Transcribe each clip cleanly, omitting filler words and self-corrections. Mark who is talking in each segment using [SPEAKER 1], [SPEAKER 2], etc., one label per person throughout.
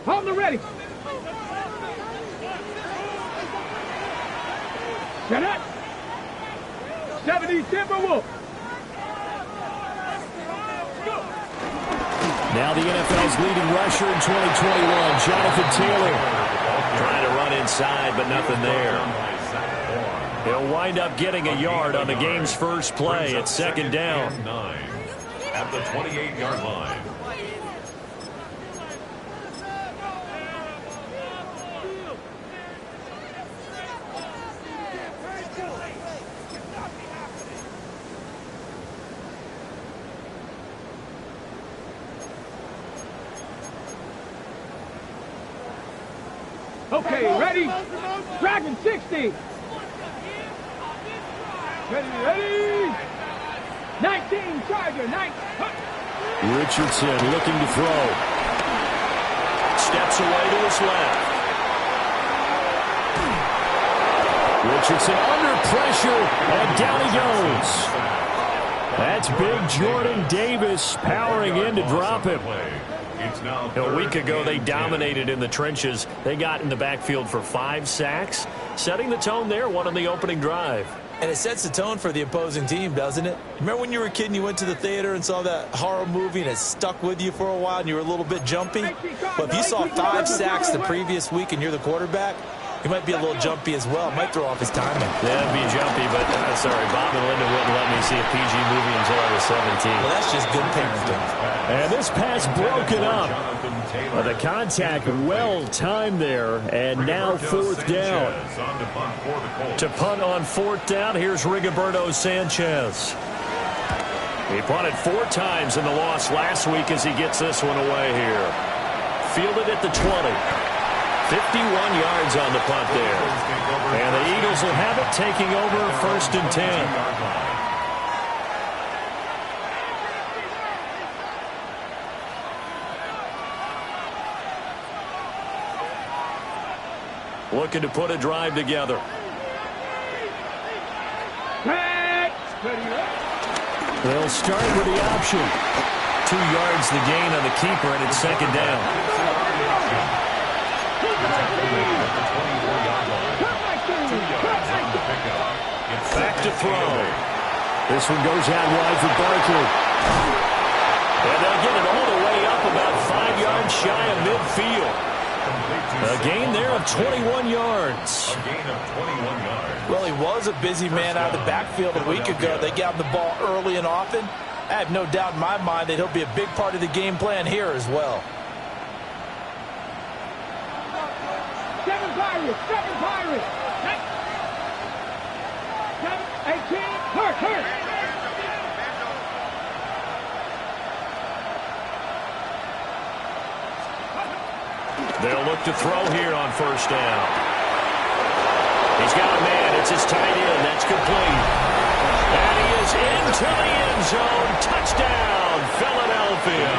[SPEAKER 1] Hold the ready. Set up. 70 Timberwolf.
[SPEAKER 2] Now the NFL's leading rusher in 2021, Jonathan Taylor. Trying to run inside, but nothing there. He'll wind up getting a yard on the game's first play. It's second down.
[SPEAKER 3] At the 28-yard line.
[SPEAKER 1] Okay, ready? Dragon 60. Ready? 19, Charger, 9.
[SPEAKER 2] Richardson looking to throw. Steps away to his left. Richardson under pressure, and down he goes. That's big Jordan Davis powering in to drop him. A week ago, they dominated in the trenches. They got in the backfield for 5 sacks, setting the tone there, one on the opening drive.
[SPEAKER 4] And it sets the tone for the opposing team, doesn't it? Remember when you were a kid and you went to the theater and saw that horror movie and it stuck with you for a while and you were a little bit jumpy? But if you saw 5 sacks the previous week and you're the quarterback, he might be a little jumpy as well. Might throw off his timing.
[SPEAKER 2] That'd be jumpy, but sorry, Bob and Linda wouldn't let me see a PG movie until I was 17.
[SPEAKER 4] Well, that's just good parenting.
[SPEAKER 2] And this pass broken up. The contact well-timed there, and now fourth down. To punt on fourth down, here's Rigoberto Sanchez. He punted 4 times in the loss last week as he gets this one away here. Fielded at the 20. 51 yards on the punt there. And the Eagles will have it, taking over first and 10. Looking to put a drive together. They'll start with the option. 2 yards the gain on the keeper, and it's second down. Back to throw. This one goes out wide for Barkley. And they'll get it all the way up about 5 yards shy of midfield. A gain there of 21 yards.
[SPEAKER 3] A gain of 21 yards.
[SPEAKER 4] Well, he was a busy man out of the backfield a week ago. They got him the ball early and often. I have no doubt in my mind that he'll be a big part of the game plan here as well.
[SPEAKER 1] 7 Pirates, 7 Pirates. 7, 18, hurt.
[SPEAKER 2] They'll look to throw here on first down. He's got a man. It's his tight end. That's complete. And he is into the end zone. Touchdown, Philadelphia.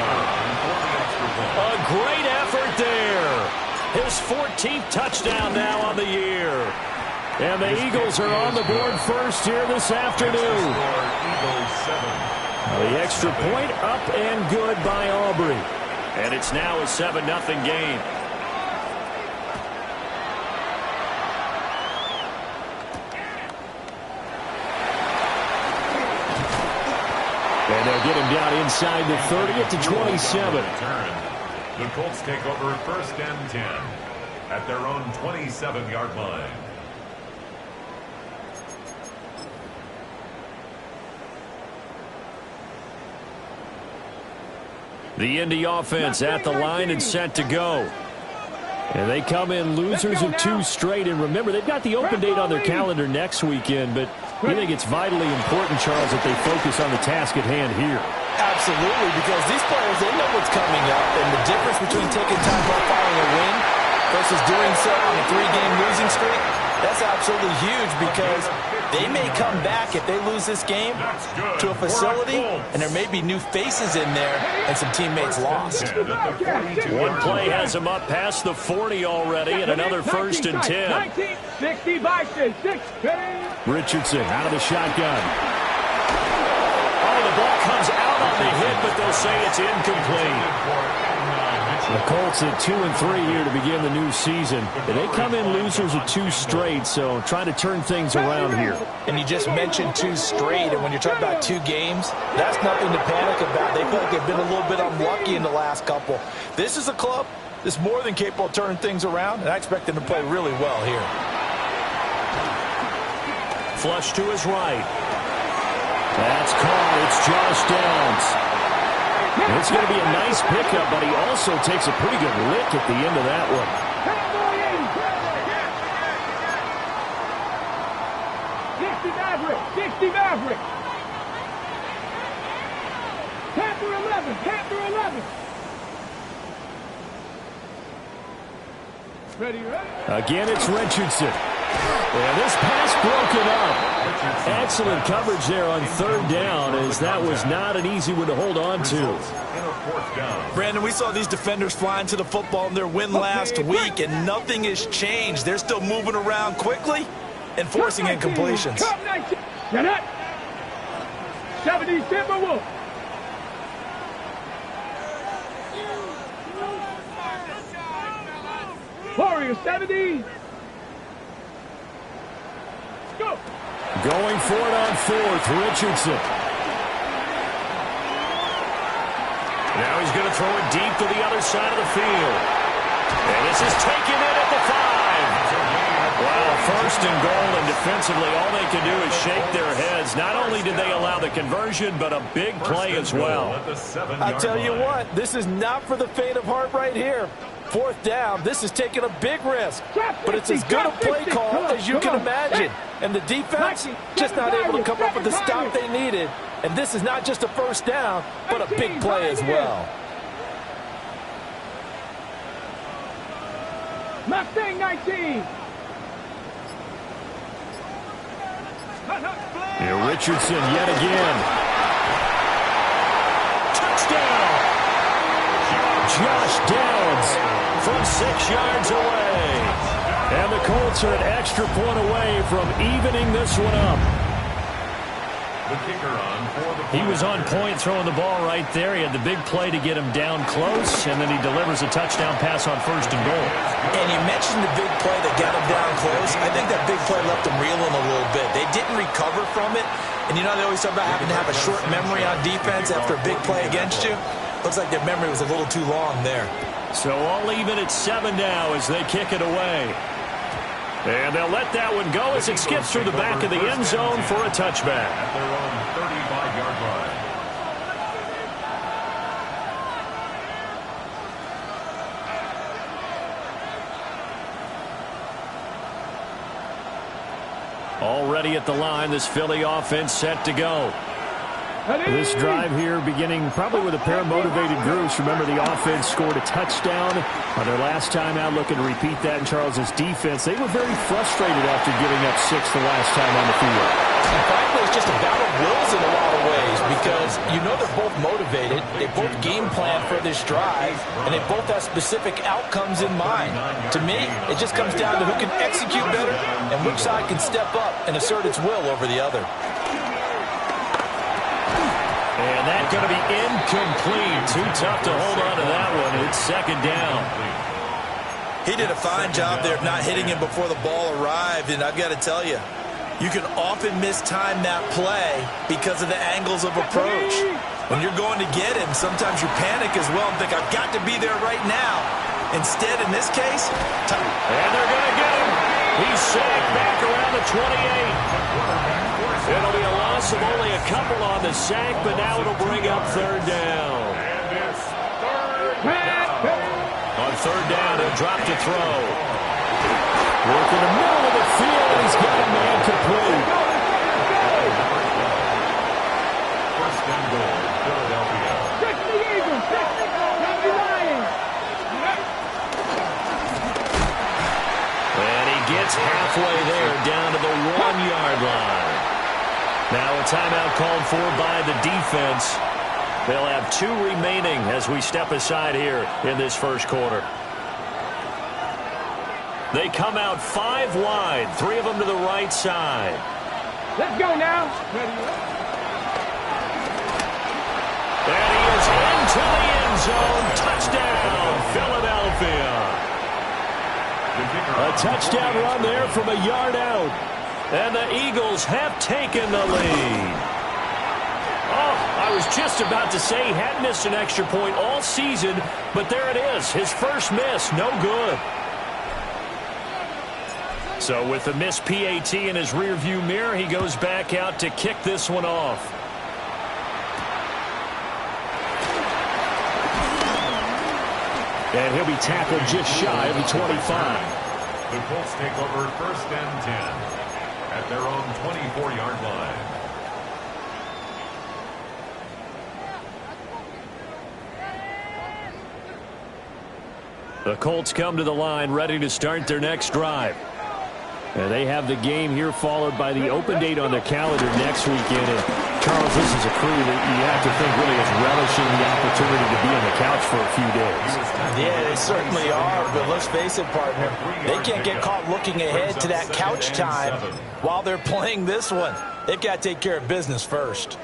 [SPEAKER 2] A great effort there. His 14th touchdown now on the year. And the Eagles are on the board first here this afternoon. The extra point up and good by Aubrey. And it's now a 7-0 game. And they'll get him down inside the 30 at the 27.
[SPEAKER 3] The Colts take over first and 10 at their own 27-yard line.
[SPEAKER 2] The Indy offense at the line and set to go. And they come in losers of 2 straight. And remember, they've got the open date on their calendar next weekend, but I think it's vitally important, Charles, that they focus on the task at hand here.
[SPEAKER 4] Absolutely, because these players, they know what's coming up, and the difference between taking time off following a win versus doing so on a 3-game losing streak, that's absolutely huge because they may come back if they lose this game to a facility, and there may be new faces in there and some teammates lost.
[SPEAKER 2] One play has them up past the 40 already, and another first and 10.
[SPEAKER 1] 60 by 6.
[SPEAKER 2] Richardson out of the shotgun. Oh, the ball comes out on the hit, but they'll say it's incomplete. The Colts at 2-3 here to begin the new season. And they come in losers of 2 straight, so trying to turn things around here.
[SPEAKER 4] And you just mentioned 2 straight, and when you're talking about 2 games, that's nothing to panic about. They feel like they've been a little bit unlucky in the last couple. This is a club that's more than capable of turning things around, and I expect them to play really well here.
[SPEAKER 2] Flush to his right. That's caught. It's Josh Downs. It's going to be a nice pickup, but he also takes a pretty good lick at the end of that one.
[SPEAKER 1] 60 Maverick. 60 Maverick. Panther 11. Panther 11. Ready, ready.
[SPEAKER 2] Again, it's Richardson. And this pass broken up. Excellent coverage there on 3rd down, as that was not an easy one to hold on to.
[SPEAKER 4] Brandon, we saw these defenders flying to the football in their win last week, and nothing has changed. They're still moving around quickly and forcing incompletions.
[SPEAKER 1] Get up. 70 Timberwolf. Warriors 70. Go.
[SPEAKER 2] Going for it on 4th, Richardson. Now he's going to throw it deep to the other side of the field. And this is taken in at the 5. Well, 1st and goal, and defensively all they can do is shake their heads. Not only did they allow the conversion, but a big play as well.
[SPEAKER 4] I tell you what, this is not for the faint of heart right here. 4th down, this is taking a big risk. But it's as good a play call as you can imagine. And the defense just not able to come up with the stop they needed. And this is not just a 1st down, but a big play as well.
[SPEAKER 1] Mustang 19.
[SPEAKER 2] Here, Richardson yet again. Touchdown! Josh Downs from 6 yards away. And the Colts are an extra point away from evening this one up.
[SPEAKER 3] The kicker on for the
[SPEAKER 2] He was on point throwing the ball right there. He had the big play to get him down close, and then he delivers a touchdown pass on 1st and goal.
[SPEAKER 4] And you mentioned the big play that got him down close. I think that big play left them reeling a little bit. They didn't recover from it. And you know they always talk about having to have a short memory on defense after a big play against you. Looks like their memory was a little too long there.
[SPEAKER 2] So all even at 7 now as they kick it away. And they'll let that one go as it skips through the back of the end zone for a touchback.
[SPEAKER 3] At their own 35-yard line.
[SPEAKER 2] Already at the line, this Philly offense set to go. This drive here beginning probably with a pair of motivated groups. Remember, the offense scored a touchdown on their last time out, looking to repeat that in Charles's defense. They were very frustrated after giving up 6 the last time on the field.
[SPEAKER 4] And frankly, it's just a battle of wills in a lot of ways because you know they're both motivated. They both game plan for this drive, and they both have specific outcomes in mind. To me, it just comes down to who can execute better and which side can step up and assert its will over the other.
[SPEAKER 2] And that's going to be incomplete. Too tough to hold on to that one. It's 2nd down.
[SPEAKER 4] He did a fine job there of not hitting him before the ball arrived, and I've got to tell you, you can often mistime that play because of the angles of approach. When you're going to get him, sometimes you panic as well and think, I've got to be there right now. Instead, in this case,
[SPEAKER 2] and they're going to get him. He's sacked back around the 28. It'll be a loss of only a couple on the sack, but now it'll bring up 3rd down. On 3rd down, he'll drop to throw. Work in the middle of the field, and he's got a man complete.
[SPEAKER 3] 1st and goal, Philadelphia.
[SPEAKER 2] And he gets halfway there, down to the 1-yard line. Now a timeout called for by the defense. They'll have 2 remaining as we step aside here in this 1st quarter. They come out 5 wide, 3 of them to the right side.
[SPEAKER 1] Let's go now.
[SPEAKER 2] And he is into the end zone. Touchdown, Philadelphia. touchdown run there from a yard out. And the Eagles have taken the lead. Oh, I was just about to say he hadn't missed an extra point all season, but there it is. His first miss, no good. So with the missed PAT in his rearview mirror, he goes back out to kick this one off. And he'll be tackled just shy of the 25.
[SPEAKER 3] The Colts take over 1st and 10 at their own 24-yard line.
[SPEAKER 2] The Colts come to the line ready to start their next drive. And they have the game here followed by the open date on their calendar next weekend. And Charles, this is a crew that you have to think really is relishing the opportunity to be on the couch for a few days.
[SPEAKER 4] Yeah, they certainly are, but let's face it, partner. They can't get caught looking ahead to that couch time while they're playing this one. They've got to take care of business first.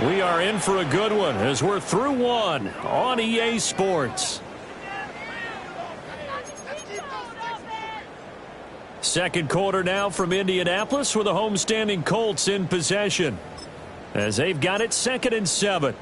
[SPEAKER 2] We are in for a good one as we're through one on EA Sports. Second quarter now from Indianapolis with the homestanding Colts in possession as they've got it 2nd and 7.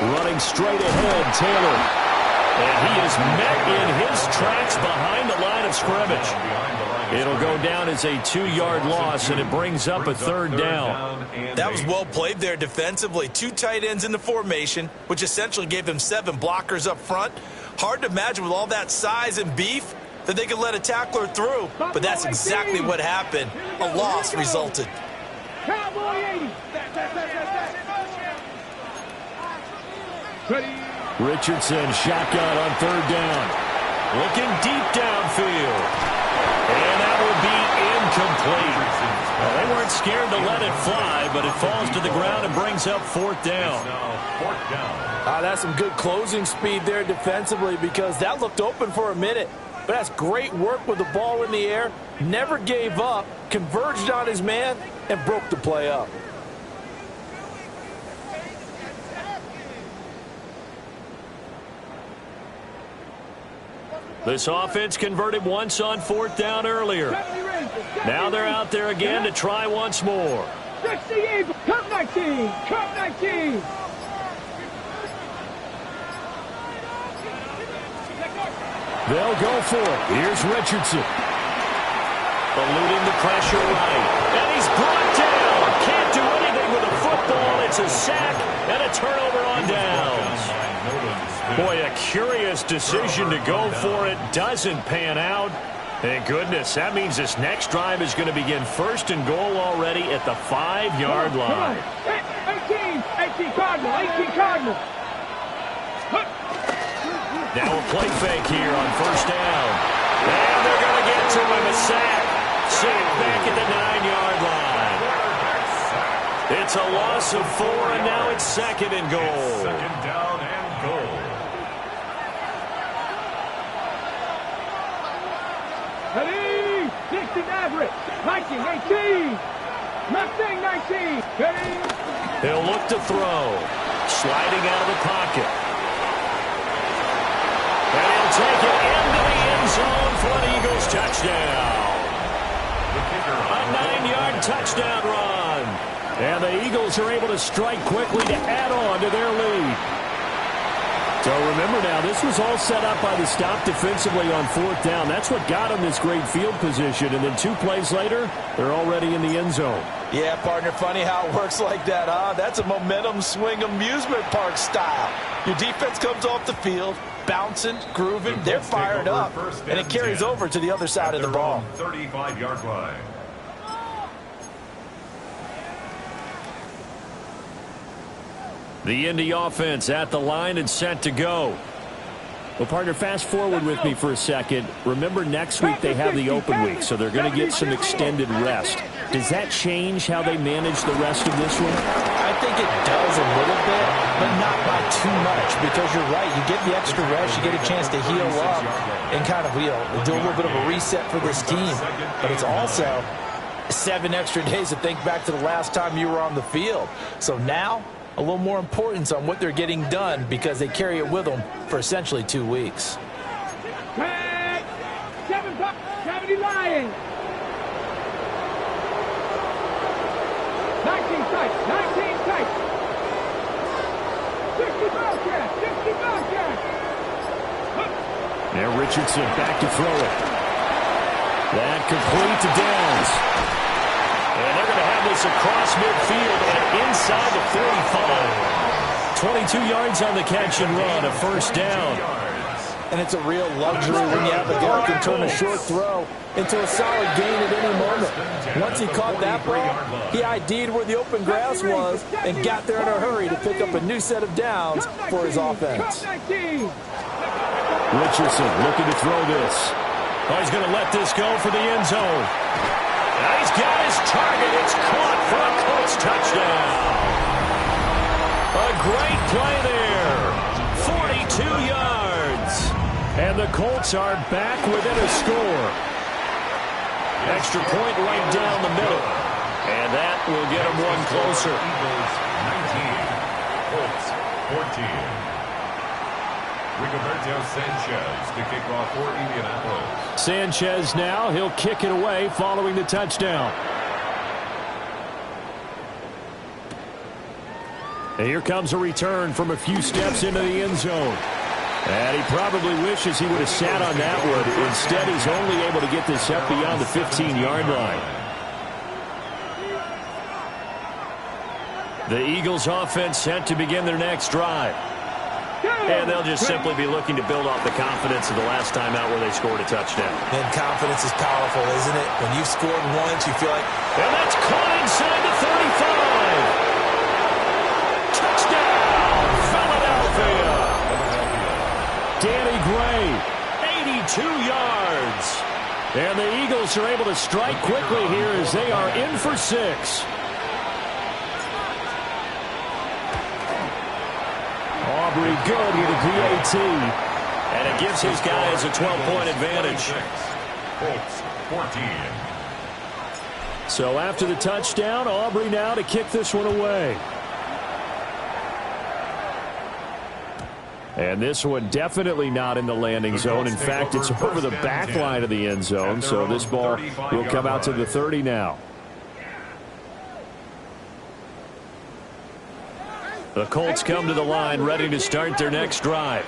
[SPEAKER 2] Running straight ahead, Taylor. And he is met in his tracks behind the line of scrimmage. It'll go down as a 2-yard loss, and it brings up a 3rd down.
[SPEAKER 4] That was well played there defensively. 2 tight ends in the formation, which essentially gave him 7 blockers up front. Hard to imagine with all that size and beef that they could let a tackler through, but that's exactly what happened. A loss resulted.
[SPEAKER 1] Cowboy 80.
[SPEAKER 2] Richardson shotgun on 3rd down. Looking deep downfield. And that will be incomplete. Well, they weren't scared to let it fly, but it falls to the ground and brings up 4th down.
[SPEAKER 4] That's some good closing speed there defensively because that looked open for a minute. But that's great work with the ball in the air. Never gave up, converged on his man, and broke the play up.
[SPEAKER 2] This offense converted once on 4th down earlier. Now they're out there again to try once more.
[SPEAKER 1] Cup 19. Cup 19.
[SPEAKER 2] They'll go for it. Here's Richardson. Eluding the pressure right. And he's brought down. Can't do anything with a football. It's a sack and a turnover on downs. Boy, a curious decision to go for it. Doesn't pan out. Thank goodness. That means this next drive is going to begin 1st and goal already at the 5-yard line.
[SPEAKER 1] 18 Cardinal. 18 Cardinal.
[SPEAKER 2] Now a play fake here on 1st down. And they're going to get to him. A sack. Sack back at the 9-yard line. It's a loss of 4, and now it's 2nd and goal.
[SPEAKER 3] 2nd down and goal.
[SPEAKER 1] Ready? 60 average. 19, 18. Mustang 19. Ready?
[SPEAKER 2] He'll look to throw. Sliding out of the pocket. And he'll take it into the end zone for an Eagles touchdown. A 9-yard touchdown run. And the Eagles are able to strike quickly to add on to their lead. So remember now, this was all set up by the stop defensively on 4th down. That's what got them this great field position. And then 2 plays later, they're already in the end zone.
[SPEAKER 4] Yeah, partner, funny how it works like that, huh? That's a momentum swing amusement park style. Your defense comes off the field, bouncing, grooving, they're fired up, and it carries over to the other side of the ball.
[SPEAKER 3] 35-yard line.
[SPEAKER 2] The Indy offense at the line and set to go. Well, partner, fast forward with me for a second. Remember, next week they have the open week, so they're going to get some extended rest. Does that change how they manage the rest of this one?
[SPEAKER 4] I think it does a little bit, but not by too much, because you're right. You get the extra rest, you get a chance to heal up and kind of do a little bit of a reset for this team. But it's also 7 extra days to think back to the last time you were on the field. So now, a little more importance on what they're getting done because they carry it with them for essentially 2 weeks.
[SPEAKER 1] 70 Lions. 19 tight, 19 tight. 60 Bobcats, 60 Bobcats.
[SPEAKER 2] Now Richardson back to throw it. That complete to Downs. And they're going to have this across midfield and inside the 45. 22 yards on the catch and run, a first down.
[SPEAKER 4] And it's a real luxury when you have a guy who can turn a short throw into a solid gain at any moment. Once he caught that ball, he ID'd where the open grass was and got there in a hurry to pick up a new set of downs for his offense.
[SPEAKER 2] Richardson looking to throw this. Oh, he's going to let this go for the end zone. Now he's got his target. It's caught for a Colts touchdown. A great play there. 42 yards. And the Colts are back within a score. Extra point right down the middle. And that will get them one closer.
[SPEAKER 3] Eagles 19, Colts 14. Rigoberto Sanchez to kick off for Indianapolis.
[SPEAKER 2] Sanchez now, he'll kick it away following the touchdown. And here comes a return from a few steps into the end zone. And he probably wishes he would have sat on that one. Instead, he's only able to get this up beyond the 15-yard line. The Eagles offense set to begin their next drive. And they'll just simply be looking to build off the confidence of the last time out where they scored a touchdown.
[SPEAKER 4] And confidence is powerful, isn't it? When you've scored once, you feel like...
[SPEAKER 2] And that's caught inside the 35. Touchdown, Philadelphia. Danny Gray, 82 yards. And the Eagles are able to strike quickly here as they are in for 6. Aubrey good with a PAT. And it gives his guys a 12-point advantage.
[SPEAKER 3] Colts 14.
[SPEAKER 2] So after the touchdown, Aubrey now to kick this one away. And this one definitely not in the landing zone. In fact, it's over the back line of the end zone. So this ball will come out to the 30 now. The Colts come to the line ready to start their next drive.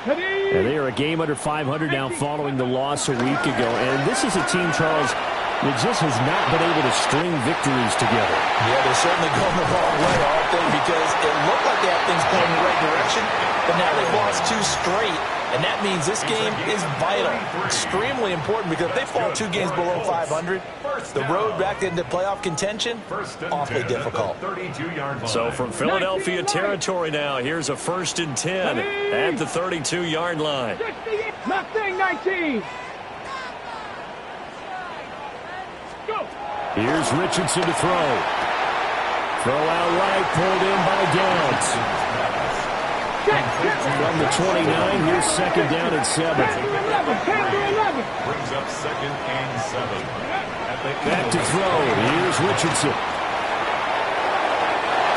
[SPEAKER 2] And they are a game under 500 now following the loss a week ago. And this is a team, Charles, that just has not been able to string victories together.
[SPEAKER 4] Yeah, they're certainly going the wrong way, aren't they? Because it looked like they have things going in the right direction, but now they've lost 2 straight. And that means this game is vital, extremely important, because if they fall 2 games below 500, the road back into playoff contention, awfully difficult.
[SPEAKER 2] So from Philadelphia territory now, here's a 1st and 10 at the 32-yard line.
[SPEAKER 1] Mustang 19. Go.
[SPEAKER 2] Here's Richardson to throw. Throw out right, pulled in by Downs. From the 29, here's 2nd down and 7.
[SPEAKER 3] Brings up 2nd and 7.
[SPEAKER 2] Back to throw. Here's Richardson.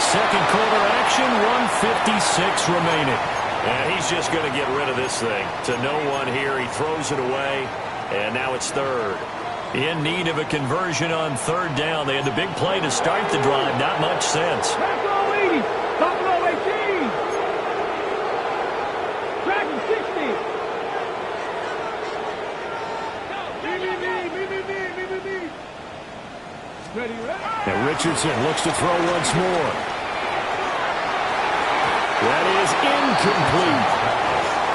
[SPEAKER 2] 2nd quarter action, 1:56 remaining. And he's just going to get rid of this thing. To no one here, he throws it away, and now it's 3rd. In need of a conversion on 3rd down. They had the big play to start the drive. Not much sense.
[SPEAKER 1] Buffalo 80. Buffalo 18. Dragon 60. Ready.
[SPEAKER 2] And Richardson looks to throw once more. That is incomplete.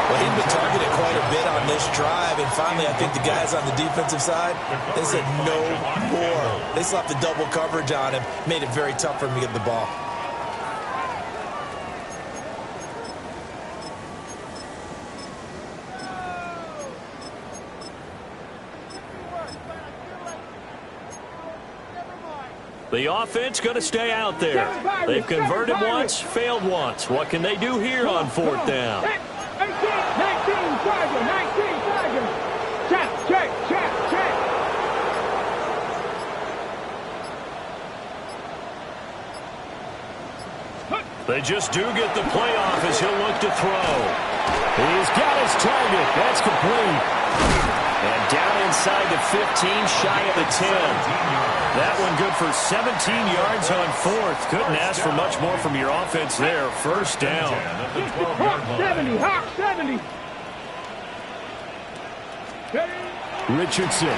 [SPEAKER 4] Well, he's been targeted quite a bit on this drive, and finally I think the guys on the defensive side, they said no more. They slapped the double coverage on him, made it very tough for him to get the ball.
[SPEAKER 2] The offense going to stay out there. They've converted once, failed once. What can they do here on 4th down?
[SPEAKER 1] 19, Tiger, 19, Tiger. Check.
[SPEAKER 2] They just do get the playoff as he'll look to throw. He's got his target. That's complete. And down inside the 15, shy of the 10. That one good for 17 yards on 4th. Couldn't ask for much more from your offense there. 1st down.
[SPEAKER 1] Hawk 70.
[SPEAKER 2] Richardson.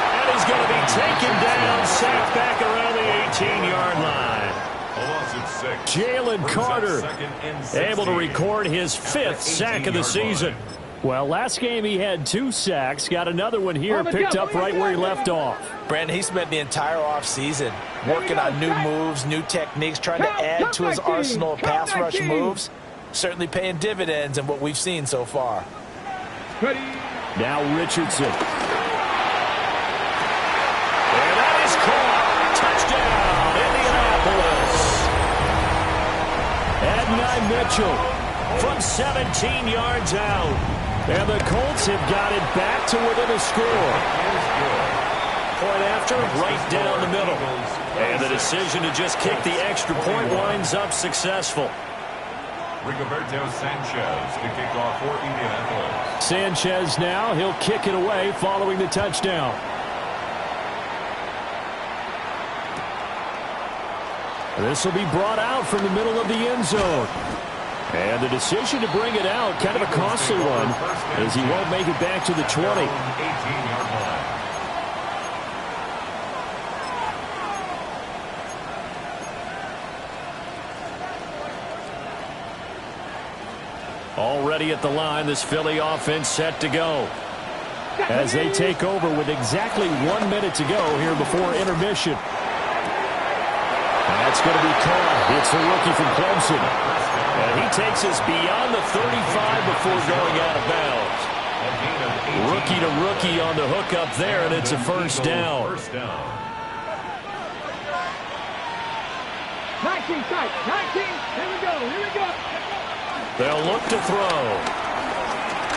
[SPEAKER 2] And he's going to be taken down, sacked back around the 18-yard line. Jalen Carter able to record his 5th sack of the season. Well, last game he had 2 sacks. Got another one here, picked up right where he left off.
[SPEAKER 4] Brandon, he spent the entire offseason working on new moves, new techniques, trying to add to his arsenal of pass rush moves. Certainly paying dividends in what we've seen so far.
[SPEAKER 2] Now Richardson. And that is caught. Touchdown, Indianapolis. Adonai Mitchell from 17 yards out. And the Colts have got it back to within a score. Point after, right down the middle. And the decision to just kick the extra point winds up successful.
[SPEAKER 3] Rigoberto Sanchez to kick off for Indianapolis.
[SPEAKER 2] Sanchez now, he'll kick it away following the touchdown. This will be brought out from the middle of the end zone. And the decision to bring it out, kind of a costly one, as he won't make it back to the 20.
[SPEAKER 3] 18-yard line.
[SPEAKER 2] Already at the line, this Philly offense set to go. As they take over with exactly 1 minute to go here before intermission. That's going to be caught. It's the rookie from Clemson. And he takes us beyond the 35 before going out of bounds. Rookie to rookie on the hook up there, and it's a 1st down.
[SPEAKER 1] 19, tight. 19. Here we go.
[SPEAKER 2] They'll look to throw.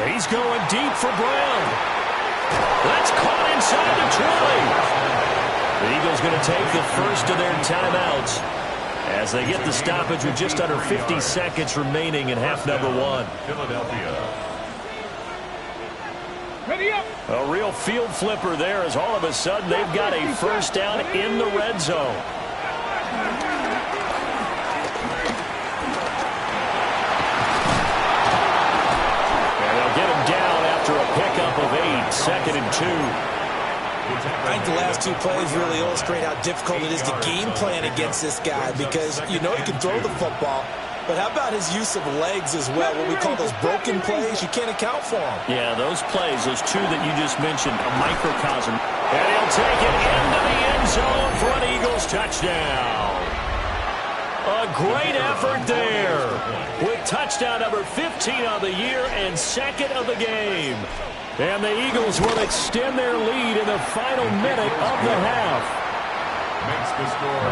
[SPEAKER 2] He's going deep for Brown. That's caught inside the 20. The Eagles going to take the first of their timeouts as they get the stoppage with just under 50 seconds remaining in half number 1.
[SPEAKER 3] Philadelphia.
[SPEAKER 1] Ready up.
[SPEAKER 2] A real field flipper there as all of a sudden they've got a 1st down in the red zone. And they'll get him down after a pickup of 8, 2nd and 2.
[SPEAKER 4] I think the last 2 plays really illustrate how difficult it is to game plan against this guy because you know he can throw the football, but how about his use of legs as well? What we call those broken plays, you can't account for them.
[SPEAKER 2] Yeah, those plays, those 2 that you just mentioned, a microcosm. And he'll take it into the end zone for an Eagles touchdown. A great effort there with touchdown number 15 of the year and 2nd of the game. And the Eagles will extend their lead in the final minute of the half.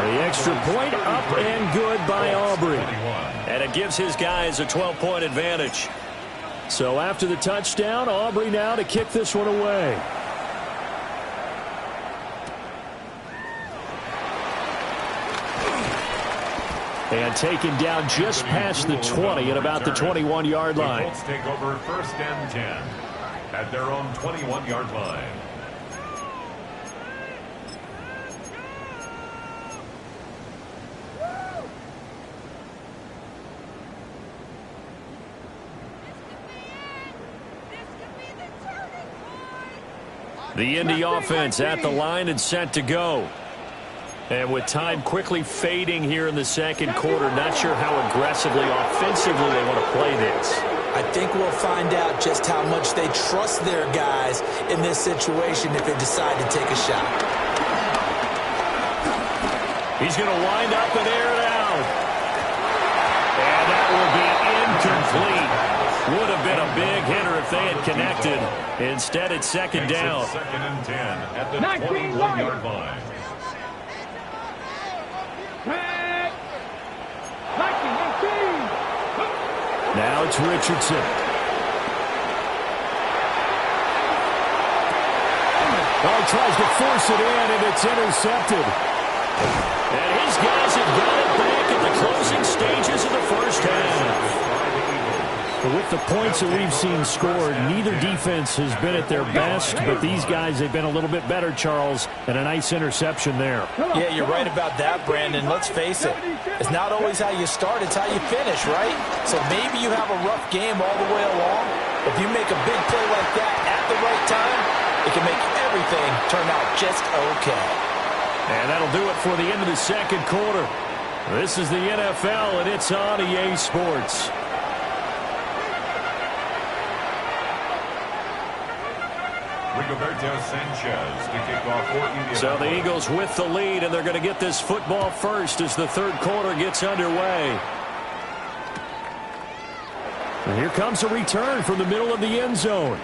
[SPEAKER 2] The extra point up and good by Aubrey. And it gives his guys a 12-point advantage. So after the touchdown, Aubrey now to kick this one away. And taken down just past the 20 at about the 21-yard line.
[SPEAKER 3] The Colts take over 1st and 10 at their own 21-yard line.
[SPEAKER 2] The Indy offense at the line and set to go. And with time quickly fading here in the 2nd quarter, not sure how aggressively, offensively they want to play this.
[SPEAKER 4] I think we'll find out just how much they trust their guys in this situation if they decide to take a shot.
[SPEAKER 2] He's going to wind up and air it out. And that will be incomplete. Would have been a big hitter if they had connected. Instead, it's second down.
[SPEAKER 3] Second and 10 at the
[SPEAKER 1] 19
[SPEAKER 3] 21-yard line.
[SPEAKER 1] 19.
[SPEAKER 2] Now it's Richardson. Oh, tries to force it in, and it's intercepted. And his guys have got it back in the closing stages of the first half. But with the points that we've seen scored, neither defense has been at their best, but these guys have been a little bit better, Charles, and a nice interception there.
[SPEAKER 4] Yeah, you're right about that, Brandon. Let's face it. It's not always how you start, it's how you finish, right? So maybe you have a rough game all the way along. If you make a big play like that at the right time, it can make everything turn out just okay.
[SPEAKER 2] And that'll do it for the end of the second quarter. This is the NFL, and it's on EA Sports.
[SPEAKER 3] Rigoberto Sanchez to kick off for Indianapolis.
[SPEAKER 2] So the Eagles with the lead, and they're going to get this football first as the third quarter gets underway. And here comes a return from the middle of the end zone.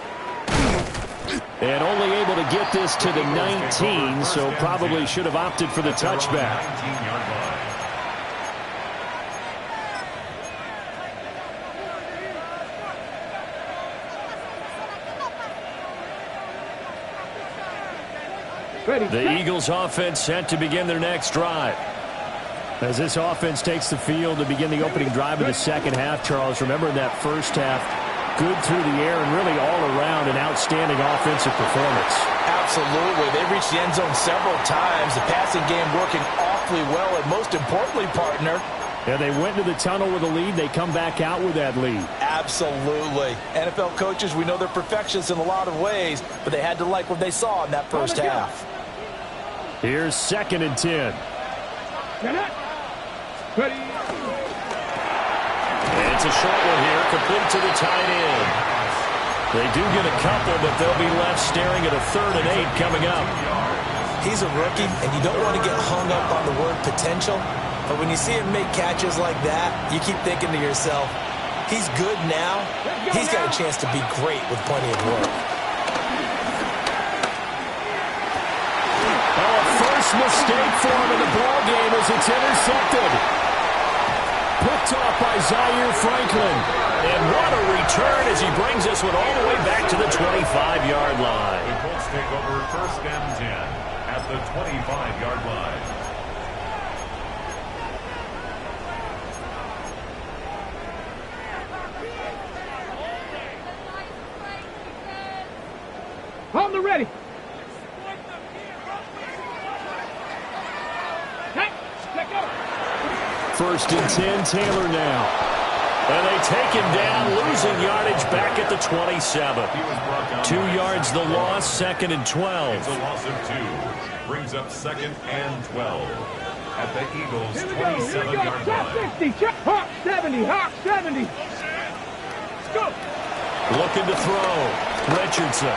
[SPEAKER 2] And only able to get this to the 19, so probably should have opted for the touchback.
[SPEAKER 3] 19-yard line.
[SPEAKER 2] The Eagles offense set to begin their next drive. As this offense takes the field to begin the opening drive of the second half, Charles, remember in that first half, good through the air and really all around an outstanding offensive performance.
[SPEAKER 4] Absolutely. They reached the end zone several times. The passing game working awfully well, and most importantly, partner,
[SPEAKER 2] yeah, they went into the tunnel with a lead. They come back out with that lead.
[SPEAKER 4] Absolutely. NFL coaches, we know they're perfectionists in a lot of ways, but they had to like what they saw in that first half.
[SPEAKER 2] Here's second and 10.
[SPEAKER 1] Ready.
[SPEAKER 2] And it's a short one here, complete to the tight end. They do get a couple, but they'll be left staring at a 3rd and 8 coming up.
[SPEAKER 4] He's a rookie, and you don't want to get hung up on the word potential, but when you see him make catches like that, you keep thinking to yourself, he's good now. He's got a chance to be great with plenty of work.
[SPEAKER 2] Mistake for him in the ball game as it's intercepted. Picked off by Zaire Franklin. And what a return as he brings this one all the way back to the 25-yard line.
[SPEAKER 3] The Colts take over 1st and 10 at the 25-yard line.
[SPEAKER 1] On the ready.
[SPEAKER 2] First and 10, Taylor now. And they take him down, losing yardage back at the 27. 2 yards the loss, 2nd and 12.
[SPEAKER 3] It's a loss of 2. Brings up 2nd and 12 at the Eagles' 27-yard line.
[SPEAKER 1] 60, Hawk 70, Hawk 70. Let's go.
[SPEAKER 2] Looking to throw. Richardson.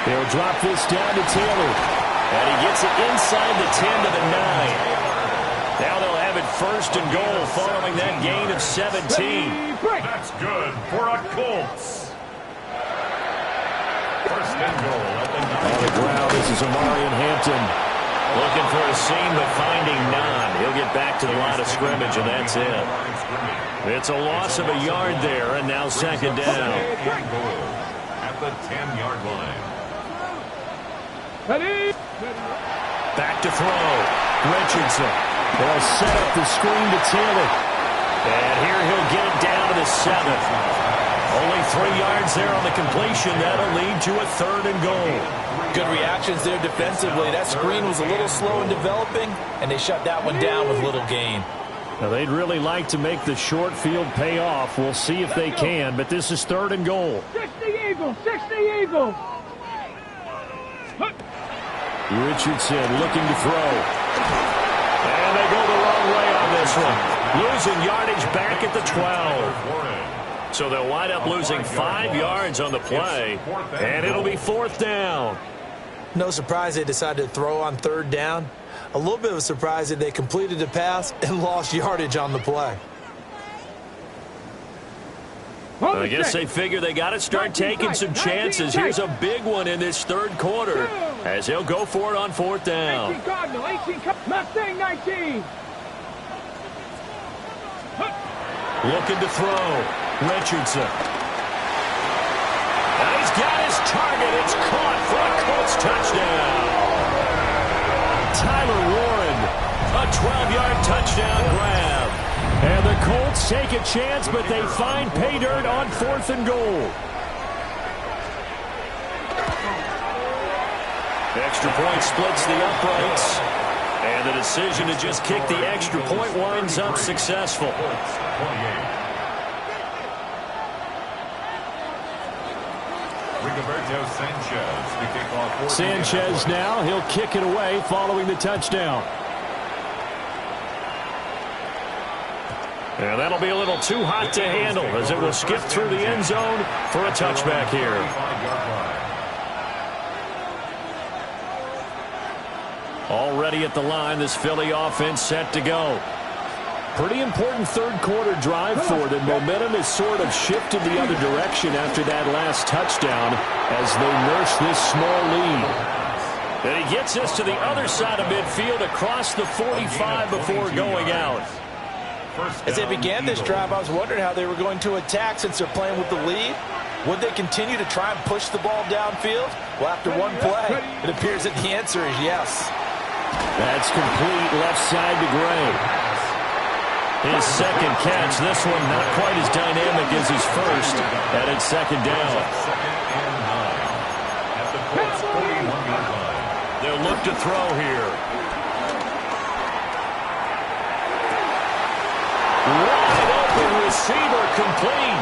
[SPEAKER 2] They'll drop this down to Taylor. And he gets it inside the 10 to the 9. Now they'll have it 1st and goal following that gain of 17.
[SPEAKER 3] That's good for a Colts. 1st and goal at the 9.
[SPEAKER 2] On the ground, this is Amarian Hampton. Looking for a seam, but finding none. He'll get back to the line of scrimmage, and that's it. It's a loss of a yard there, and now 2nd down.
[SPEAKER 3] And goal at the 10-yard line.
[SPEAKER 1] Ready.
[SPEAKER 2] Back to throw. Richardson. They'll set up the screen to Taylor. And here he'll get it down to the 7. Only 3 yards there on the completion. That'll lead to a 3rd and goal.
[SPEAKER 4] Good reactions there defensively. That screen was a little slow in developing, and they shut that one down with little gain.
[SPEAKER 2] Now, they'd really like to make the short field pay off. We'll see if they can, but this is 3rd and goal.
[SPEAKER 1] 60 Eagles, 60 Eagles.
[SPEAKER 2] Richardson looking to throw. And they go the wrong way on this one. Losing yardage back at the 12. So they'll wind up losing 5 yards on the play, and it'll be 4th down.
[SPEAKER 4] No surprise they decided to throw on 3rd down. A little bit of a surprise that they completed the pass and lost yardage on the play.
[SPEAKER 2] I guess they figure they got to start taking some chances. Here's a big one in this third quarter as he'll go for it on fourth down.
[SPEAKER 1] 18 Cardinal, 18 Mustang 19.
[SPEAKER 2] Looking to throw. Richardson. And he's got his target. It's caught for a Colts touchdown. Tyler Warren, a 12-yard touchdown grab. And the Colts take a chance, but they find pay dirt on 4th and goal. Extra point splits the uprights. And the decision to just kick the extra point winds up successful. Sanchez now, he'll kick it away following the touchdown. And that'll be a little too hot to handle as it will skip through the end zone for a touchback here. Already at the line, this Philly offense set to go. Pretty important third quarter drive for them. Momentum has sort of shifted the other direction after that last touchdown as they nurse this small lead. And he gets us to the other side of midfield across the 45 before going out.
[SPEAKER 4] As they began this drive, I was wondering how they were going to attack since they're playing with the lead. Would they continue to try and push the ball downfield? Well, after one play, it appears that the answer is yes.
[SPEAKER 2] That's complete left side to Gray. His second catch, this one not quite as dynamic as his first, and it's second down. They'll look to throw here. Wide open receiver complete.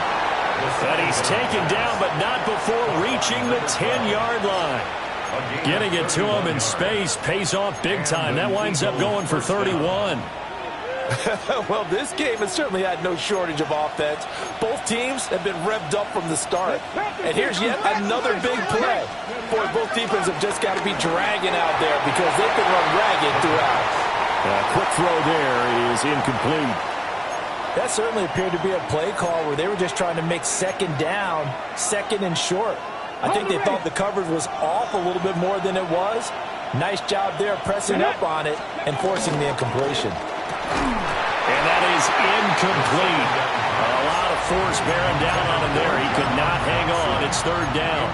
[SPEAKER 2] And he's taken down, but not before reaching the 10-yard line. Getting it to him in space pays off big time. That winds up going for 31.
[SPEAKER 4] Well, this game has certainly had no shortage of offense. Both teams have been revved up from the start. And here's yet another big play. Boy, both defenses have just got to be dragging out there because they've been run ragged throughout.
[SPEAKER 2] Quick throw there is incomplete.
[SPEAKER 4] That certainly appeared to be a play call where they were just trying to make second down, second and short. I think they thought the coverage was off a little bit more than it was. Nice job there pressing up on it and forcing the incompletion.
[SPEAKER 2] And that is incomplete. A lot of force bearing down on him there. He could not hang on. It's third down.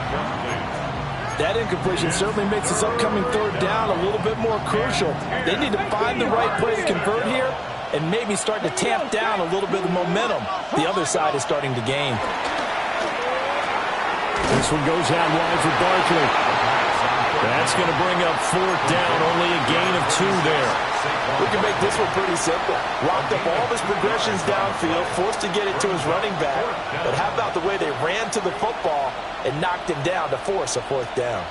[SPEAKER 4] That incompletion certainly makes this upcoming third down a little bit more crucial. They need to find the right play to convert here and maybe start to tamp down a little bit of momentum the other side is starting to gain.
[SPEAKER 2] This one goes out wide for Barkley. That's going to bring up fourth down. Only a gain of 2 there.
[SPEAKER 4] We can make this one pretty simple. Locked up all of his progressions downfield, forced to get it to his running back. But how about the way they ran to the football and knocked him down to force a fourth down?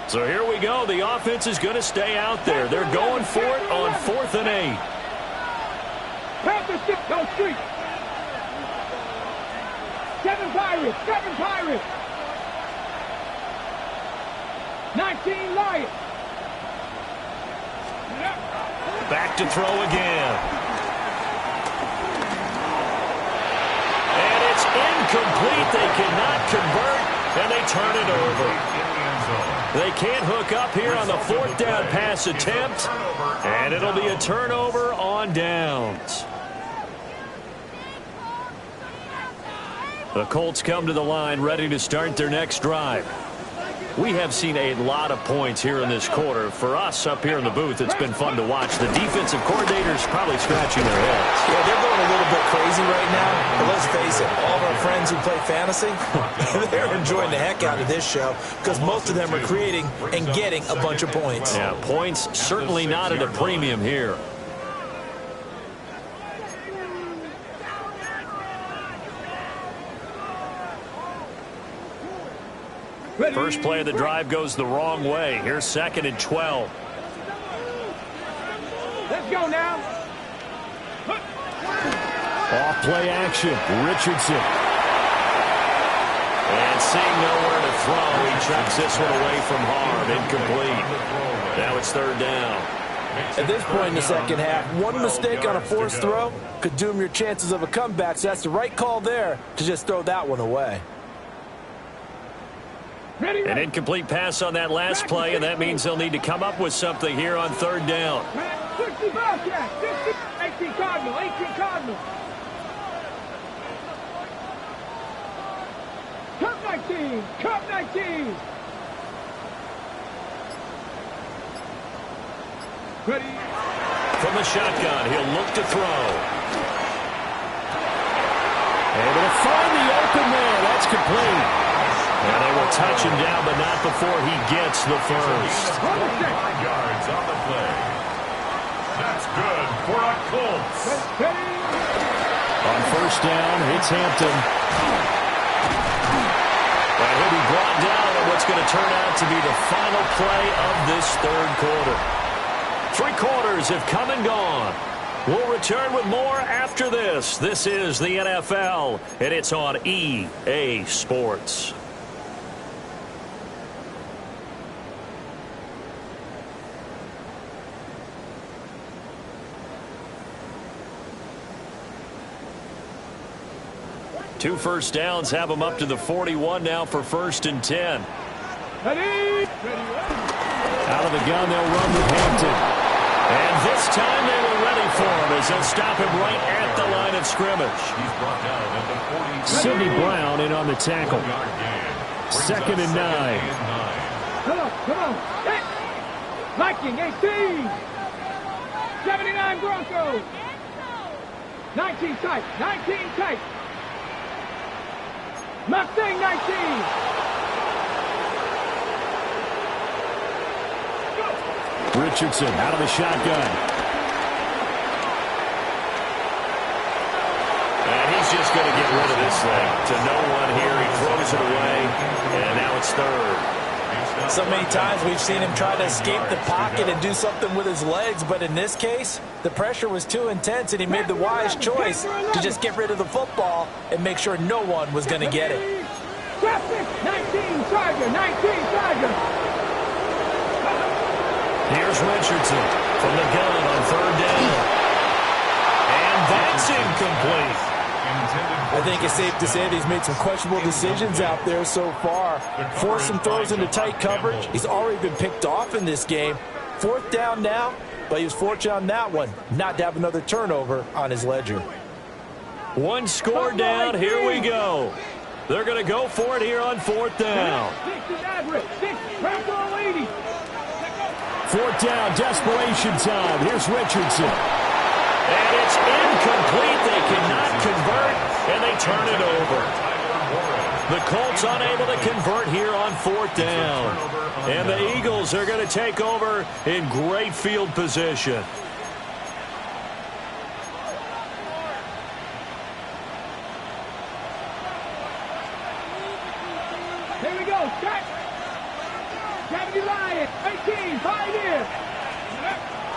[SPEAKER 2] So here we go. The offense is going to stay out there. They're going for it on 4th and 8.
[SPEAKER 1] Panthers stick no street. 7 Pirates, 7 Pirates. 19 Lions.
[SPEAKER 2] Back to throw again. And it's incomplete. They cannot convert, and they turn it over. They can't hook up here on the 4th down pass attempt, and it'll be a turnover on downs. The Colts come to the line ready to start their next drive. We have seen a lot of points here in this quarter. For us up here in the booth, it's been fun to watch. The defensive coordinators probably scratching their heads.
[SPEAKER 4] Yeah, they're going a little bit crazy right now. But let's face it, all of our friends who play fantasy, they're enjoying the heck out of this show because most of them are creating and getting a bunch of points.
[SPEAKER 2] Yeah, points certainly not at a premium here. First play of the drive goes the wrong way. Here's 2nd and 12.
[SPEAKER 1] Let's go now.
[SPEAKER 2] Off play action. Richardson. And seeing nowhere to throw, he chucks this one away from harm. Incomplete. Now it's 3rd down.
[SPEAKER 4] At this point in the second half, one mistake on a forced throw could doom your chances of a comeback, so that's the right call there to just throw that one away.
[SPEAKER 2] An incomplete pass on that last play, and that means they'll need to come up with something here on third down.
[SPEAKER 1] 60 Bobcat, 18 Cardinal, 18 Cardinal. Cup 19, Cup 19. Ready.
[SPEAKER 2] From the shotgun, he'll look to throw. Able to find the open man. That's complete. And they will touch him down, but not before he gets the first.
[SPEAKER 3] 5 yards on the play. That's good for a Colts.
[SPEAKER 2] On first down, it's Hampton. And he'll be brought down on what's going to turn out to be the final play of this third quarter. 3 quarters have come and gone. We'll return with more after this. This is the NFL, and it's on EA Sports. Two first downs have them up to the 41 now for 1st and 10. Out of the gun, they'll run with Hampton. And this time they were ready for him as they'll stop him right at the line of scrimmage.
[SPEAKER 3] He's brought down at the 40.
[SPEAKER 2] Sidney Brown in on the tackle. 2nd and 9.
[SPEAKER 1] Come on. Hey. Viking, 18. 79 Broncos. 19 tight, 19 tight. Mustang 19.
[SPEAKER 2] Richardson out of the shotgun. And he's just going to get rid of this thing. To no one here, he throws it away, and now it's 3rd.
[SPEAKER 4] So many times we've seen him try to escape the pocket and do something with his legs, but in this case, the pressure was too intense, and he made the wise choice to just get rid of the football and make sure no one was going to get it.
[SPEAKER 1] 19 Charger, 19 Charger.
[SPEAKER 2] Here's Richardson from the gun on 3rd down. And that's incomplete.
[SPEAKER 4] I think it's safe to say that he's made some questionable decisions out there so far. Forced some throws into tight coverage. He's already been picked off in this game. 4th down now, but he was fortunate on that one not to have another turnover on his ledger.
[SPEAKER 2] 1 score down. Here we go. They're going to go for it here on 4th down. 4th down, desperation time. Here's Richardson. And it's incomplete. They cannot convert, and they turn it over. The Colts unable to convert here on 4th down. And the Eagles are going to take over in great field position.
[SPEAKER 1] Here we go. Start. Gravity Lion. 18. Pioneer.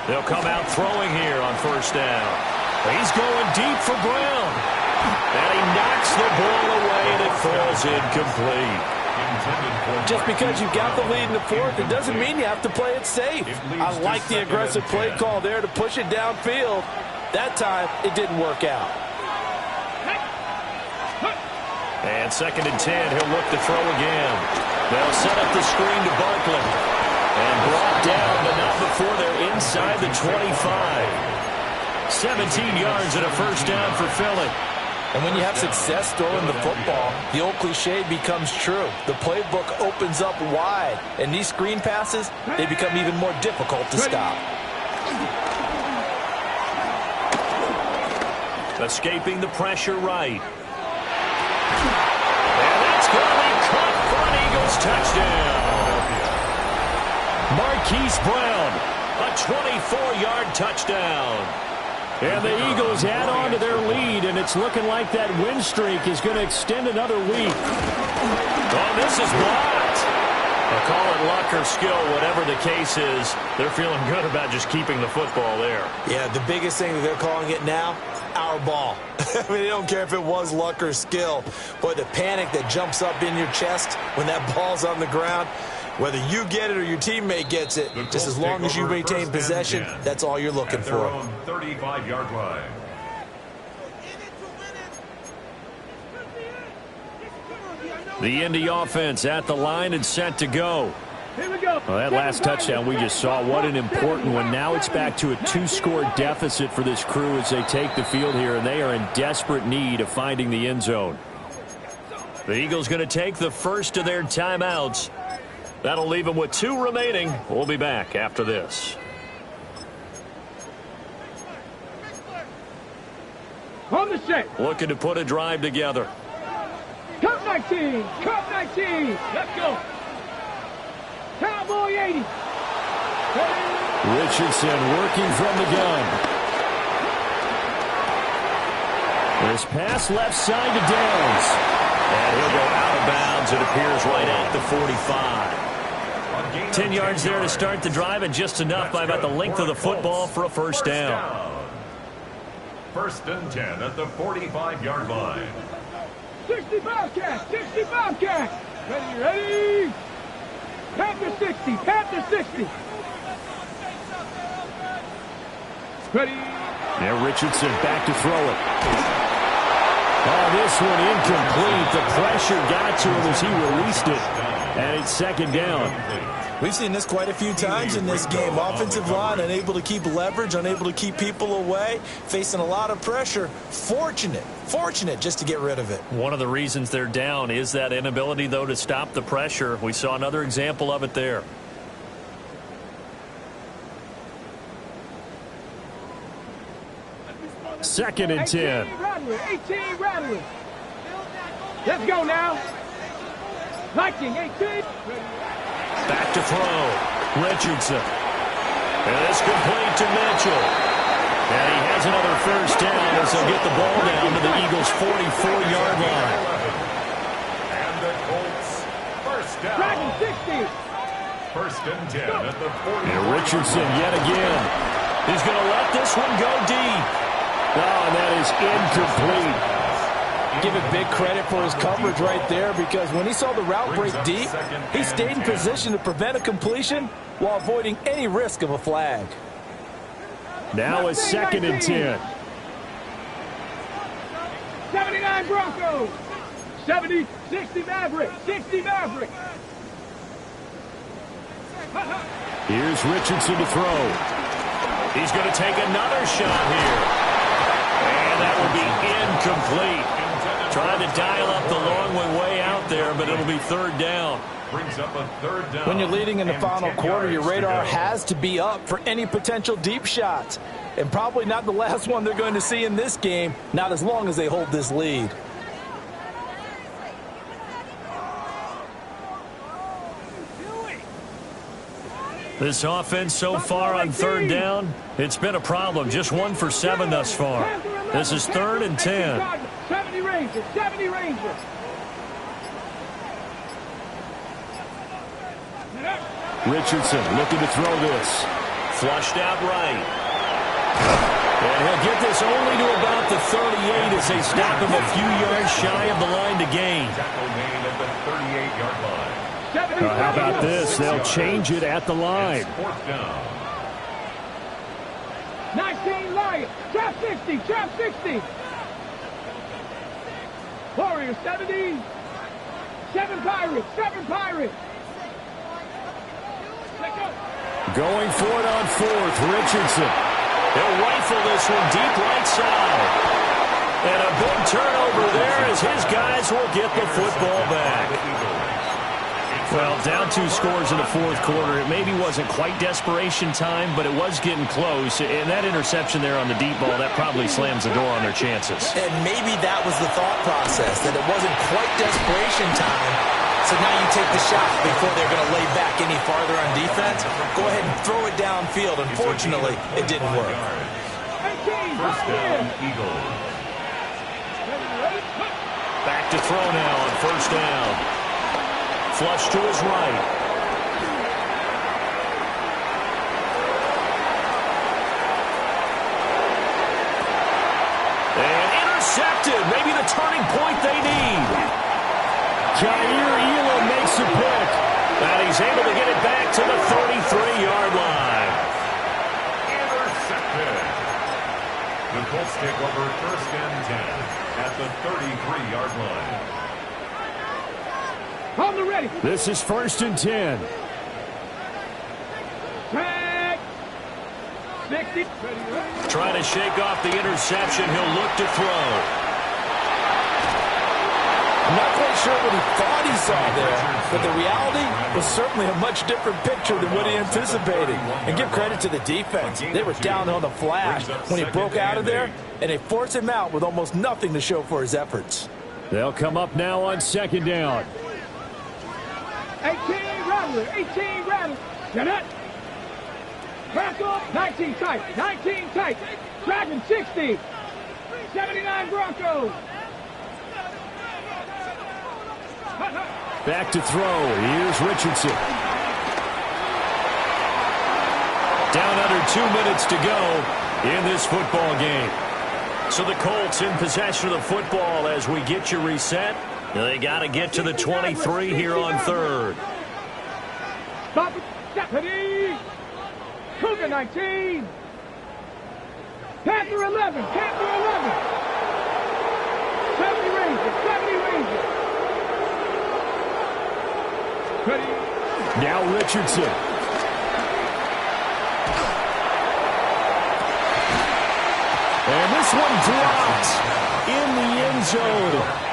[SPEAKER 2] They'll come out throwing here on 1st down. He's going deep for Brown. And he knocks the ball away, and it falls incomplete.
[SPEAKER 4] Just because you got the lead in the 4th, it doesn't mean you have to play it safe. I like the aggressive play call there to push it downfield. That time, it didn't work out.
[SPEAKER 2] And 2nd and 10, he'll look to throw again. They'll set up the screen to Barkley. And brought down, but not before they're inside the 25. 17 yards and a 1st down for Philly.
[SPEAKER 4] And when you have success throwing the football, the old cliche becomes true. The playbook opens up wide, and these screen passes, they become even more difficult to stop.
[SPEAKER 2] Escaping the pressure right. And that's going to be caught for an Eagles touchdown. Marquise Brown, a 24-yard touchdown. And the Eagles add on to their lead, and it's looking like that win streak is going to extend another week. Oh, this is blocked. I'll call it luck or skill, whatever the case is. They're feeling good about just keeping the football there.
[SPEAKER 4] Yeah, the biggest thing that they're calling it now, our ball. I mean, they don't care if it was luck or skill. But the panic that jumps up in your chest when that ball's on the ground, Whether you get it or your teammate gets it, just as long as you maintain possession, that's all you're looking for.
[SPEAKER 3] At their own 35-yard line.
[SPEAKER 2] The Indy offense at the line and set to go.
[SPEAKER 1] Here we go.
[SPEAKER 2] Well, that last touchdown we just saw, what an important one. Now it's back to a 2-score deficit for this crew as they take the field here, and they are in desperate need of finding the end zone. The Eagles going to take the first of their timeouts. That'll leave them with 2 remaining. We'll be back after this.
[SPEAKER 1] On the set.
[SPEAKER 2] Looking to put a drive together.
[SPEAKER 1] Cup 19. Cup 19. Let's go. Cowboy 80.
[SPEAKER 2] Richardson working from the gun. This pass left side to Downs. And he'll go out of bounds. It appears right at the 45. 10 yards there to start the drive, and just enough by about the length of the football for a first down.
[SPEAKER 3] First and 10 at the 45-yard line.
[SPEAKER 1] 65 catch. 65 catch. Ready. Panther 60. Panther 60. Ready.
[SPEAKER 2] Now Richardson back to throw it. Oh, this one incomplete. The pressure got to him as he released it. And it's second down.
[SPEAKER 4] We've seen this quite a few times in this game. Offensive line unable to keep leverage, unable to keep people away, facing a lot of pressure. Fortunate just to get rid of it.
[SPEAKER 2] One of the reasons they're down is that inability, though, to stop the pressure. We saw another example of it there. Second and 10.
[SPEAKER 1] 18 Rattler. Let's go now. Viking 18.
[SPEAKER 2] Back to throw. Richardson. And it's complete to Mitchell. And he has another first down as he'll get the ball down to the Eagles' 44-yard line.
[SPEAKER 3] And the Colts first down.
[SPEAKER 1] Dragon 60.
[SPEAKER 3] First and 10 at the 40.
[SPEAKER 2] And Richardson yet again. He's going to let this one go deep. Oh, and that is incomplete.
[SPEAKER 4] Give it big credit for his coverage right there, because when he saw the route break deep, he stayed in position to prevent a completion while avoiding any risk of a flag.
[SPEAKER 2] Now a second and 10.
[SPEAKER 1] 79 Broncos. 70, 60 Maverick. 60 Maverick.
[SPEAKER 2] Here's Richardson to throw. He's going to take another shot here. And that will be incomplete. Trying to dial up the long way out there, but it'll be third down.
[SPEAKER 3] Brings up a third down.
[SPEAKER 4] When you're leading in the final quarter, your radar has to be up for any potential deep shots. And probably not the last one they're going to see in this game, not as long as they hold this lead.
[SPEAKER 2] This offense so far on third down, it's been a problem. Just 1 for 7 thus far. This is third and 10.
[SPEAKER 1] 70 Rangers. 70 Rangers.
[SPEAKER 2] Richardson looking to throw this. Flushed out right. And he'll get this only to about the 38 as they stop him a few yards shy of the line to gain.
[SPEAKER 3] Tackle made at the 38-yard line.
[SPEAKER 2] How about this? They'll change it at the line.
[SPEAKER 3] Fourth down.
[SPEAKER 1] 19 Lions. Trap 60. Trap 60. Warriors 70. 7 Pirates. 7 Pirates. Let's go.
[SPEAKER 2] Going for it on fourth, Richardson. He'll rifle this one deep right side. And a big turnover there as his guys will get the football back. Well, down 2 scores in the fourth quarter. It maybe wasn't quite desperation time, but it was getting close. And that interception there on the deep ball, that probably slams the door on their chances.
[SPEAKER 4] And maybe that was the thought process, that it wasn't quite desperation time. So now you take the shot before they're going to lay back any farther on defense. Go ahead and throw it downfield. Unfortunately, it didn't work.
[SPEAKER 3] First down, Eagles.
[SPEAKER 2] Back to throw now on first down. Flush to his right. And intercepted. Maybe the turning point they need. Jair Elam makes a pick. And he's able to get it back to the 33-yard line.
[SPEAKER 3] Intercepted. The Colts take over 1st and 10 at the 33-yard line.
[SPEAKER 1] On the ready.
[SPEAKER 2] This is 1st and 10.
[SPEAKER 1] Tag. 60.
[SPEAKER 2] Trying to shake off the interception. He'll look to throw.
[SPEAKER 4] I'm not quite sure what he thought he saw there, but the reality was certainly a much different picture than what he anticipated. And give credit to the defense. They were down on the flash when he broke out of there, and they forced him out with almost nothing to show for his efforts.
[SPEAKER 2] They'll come up now on 2nd down.
[SPEAKER 1] 18 Rattler. 18 Rattler. Get it. Back up. 19 tight. 19 tight. Dragon 60. 79 Broncos.
[SPEAKER 2] Back to throw. Here's Richardson. Down under 2 minutes to go in this football game. So the Colts in possession of the football as we get you reset. They got to get to the 23 here on 3rd.
[SPEAKER 1] Stop it. Deputy. Cougar 19. Panther 11. Panther 11. 70 Rangers. 70 Rangers. Ready.
[SPEAKER 2] Now Richardson. And this one dropped in the end zone.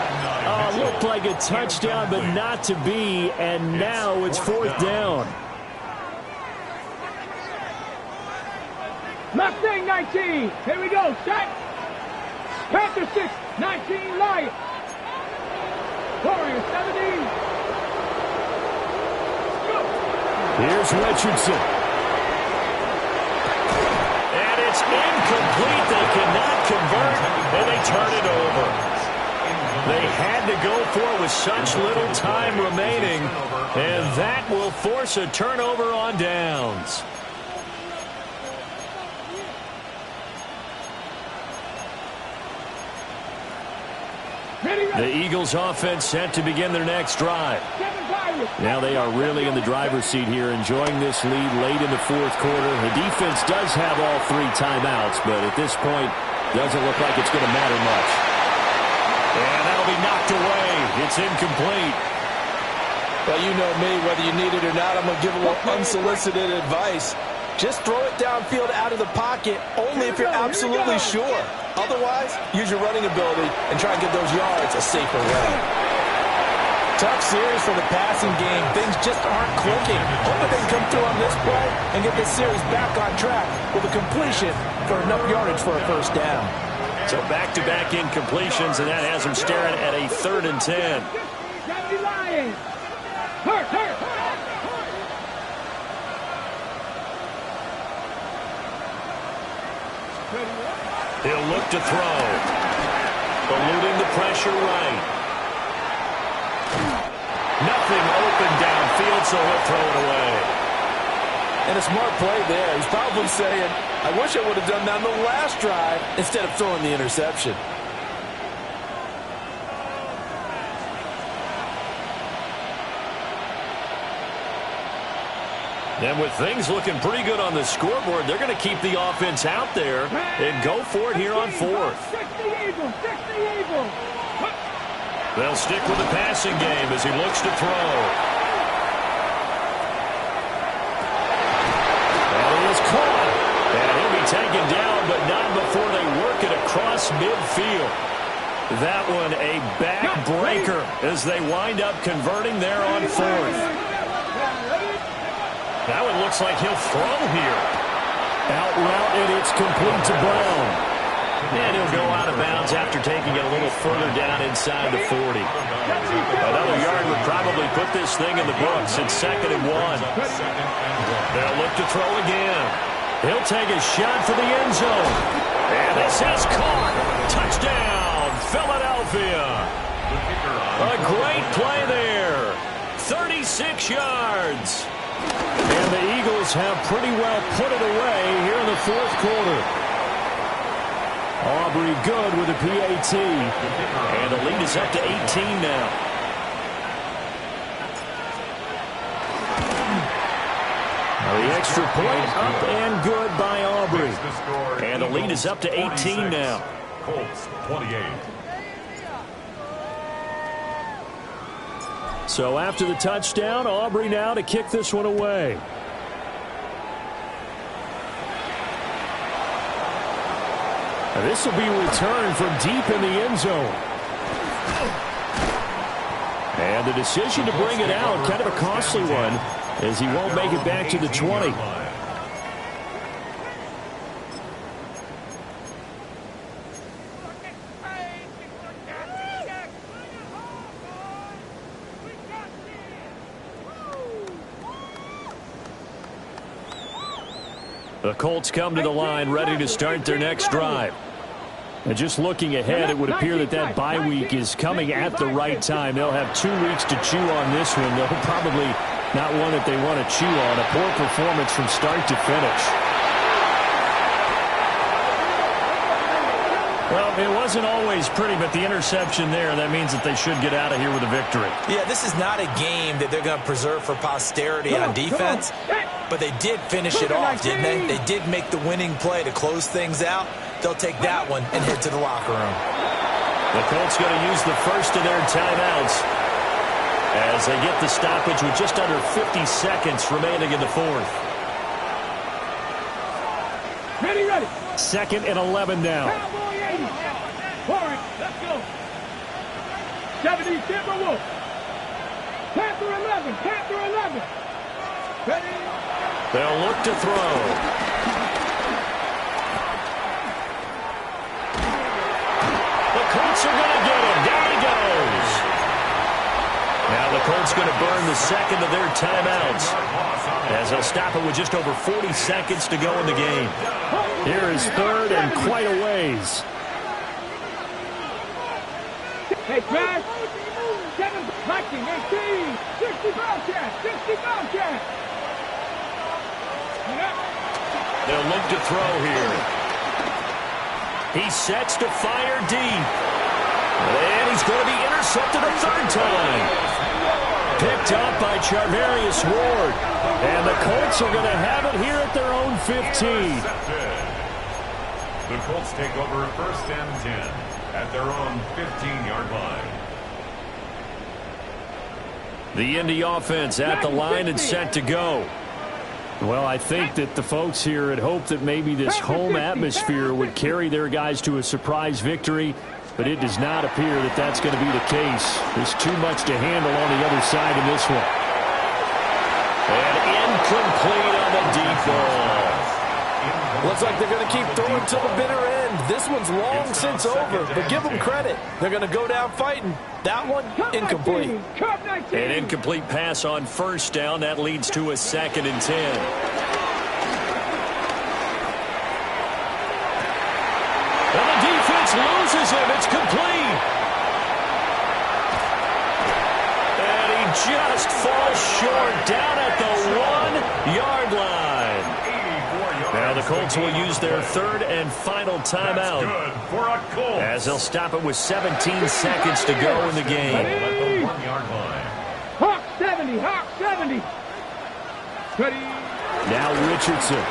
[SPEAKER 2] Looked like a touchdown, but not to be. And now it's 4th down.
[SPEAKER 1] Mustang 19. Here we go. Set. Panther 6. 19 Lion. Warrior 70.
[SPEAKER 2] Here's Richardson. And it's incomplete. They cannot convert, and they turn it over. They had to go for it with such little time remaining, and that will force a turnover on downs. The Eagles offense set to begin their next drive. Now they are really in the driver's seat here, enjoying this lead late in the 4th quarter. The defense does have all 3 timeouts, but at this point, doesn't look like it's going to matter much. And that'll be knocked away. It's incomplete.
[SPEAKER 4] Well, you know me, whether you need it or not, I'm going to give a little unsolicited advice. Just throw it downfield out of the pocket, only if you're absolutely sure. Otherwise, use your running ability and try and get those yards a safer way. Tough series for the passing game. Things just aren't clicking. Hoping they can come through on this play and get this series back on track with a completion for enough yardage for a 1st down.
[SPEAKER 2] So back-to-back incompletions, and that has them staring at a 3rd and 10. He'll look to throw. Eluding the pressure right. Nothing open downfield, so he'll throw it away.
[SPEAKER 4] And a smart play there. He's probably saying, I wish I would have done that on the last drive instead of throwing the interception.
[SPEAKER 2] And with things looking pretty good on the scoreboard, they're going to keep the offense out there and go for it here on 4th. They'll stick with the passing game as he looks to throw. And he is caught. And he'll be taken down, but not before they work it across midfield. That one a backbreaker as they wind up converting there on 4th. Now it looks like he'll throw here. Out route, and it's complete to Brown. And he'll go out of bounds after taking it a little further down inside the 40. Another yard would probably put this thing in the books. It's 2nd and 1. They'll look to throw again. He'll take a shot for the end zone. And this is caught. Touchdown, Philadelphia. A great play there. 36 yards. And the Eagles have pretty well put it away here in the 4th quarter. Aubrey good with a PAT. And the lead is up to 18 now. The extra point up and good by Aubrey. And the lead is up to 18 now.
[SPEAKER 3] Colts 28.
[SPEAKER 2] So after the touchdown, Aubrey now to kick this one away. This will be returned from deep in the end zone. And the decision to bring it out, kind of a costly one, as he won't make it back to the 20. The Colts come to the line, ready to start their next drive. And just looking ahead, it would appear that bye week is coming at the right time. They'll have 2 weeks to chew on this one. They'll probably not one that they want to chew on. A poor performance from start to finish. Well, it wasn't always pretty, but the interception there, that means that they should get out of here with a victory.
[SPEAKER 4] Yeah, this is not a game that they're going to preserve for posterity on defense, but they did finish it off, didn't they? They did make the winning play to close things out. They'll take that one and head to the locker room.
[SPEAKER 2] The Colts going to use the first of their timeouts as they get the stoppage with just under 50 seconds remaining in the fourth.
[SPEAKER 1] Ready.
[SPEAKER 2] 2nd and 11 now.
[SPEAKER 1] Cowboy 80. Forward. Let's go. 70 Timberwolves. Panther 11. Ready.
[SPEAKER 2] They'll look to throw. Colts are going to get him. Down he goes. Now the Colts going to burn the second of their timeouts as they'll stop it with just over 40 seconds to go in the game. Here is 3rd and quite a ways.
[SPEAKER 1] Hey, Trash. 7, 19, 18, 60 Bobcats.
[SPEAKER 2] They'll look to throw here. He sets to fire deep. And he's going to be intercepted a 3rd time. Picked up by Charvarius Ward. And the Colts are going to have it here at their own 15.
[SPEAKER 3] The Colts take over 1st and 10 at their own 15-yard line.
[SPEAKER 2] The Indy offense at the line and set to go. Well, I think that the folks here had hoped that maybe this home atmosphere would carry their guys to a surprise victory, but it does not appear that that's going to be the case. There's too much to handle on the other side in this one. And incomplete on the deep ball.
[SPEAKER 4] Looks like they're going to keep throwing to the bitter end. This one's long since over, but give them credit. They're going to go down fighting. That one, incomplete.
[SPEAKER 2] An incomplete pass on 1st down. That leads to a 2nd and 10. And the defense loses him. It's complete. And he just falls short down at the 1-yard line. Now the Colts will use their 3rd and final timeout as they'll stop it with 17 seconds to go in the game.
[SPEAKER 1] Hawk 70. Ready.
[SPEAKER 2] Now Richardson.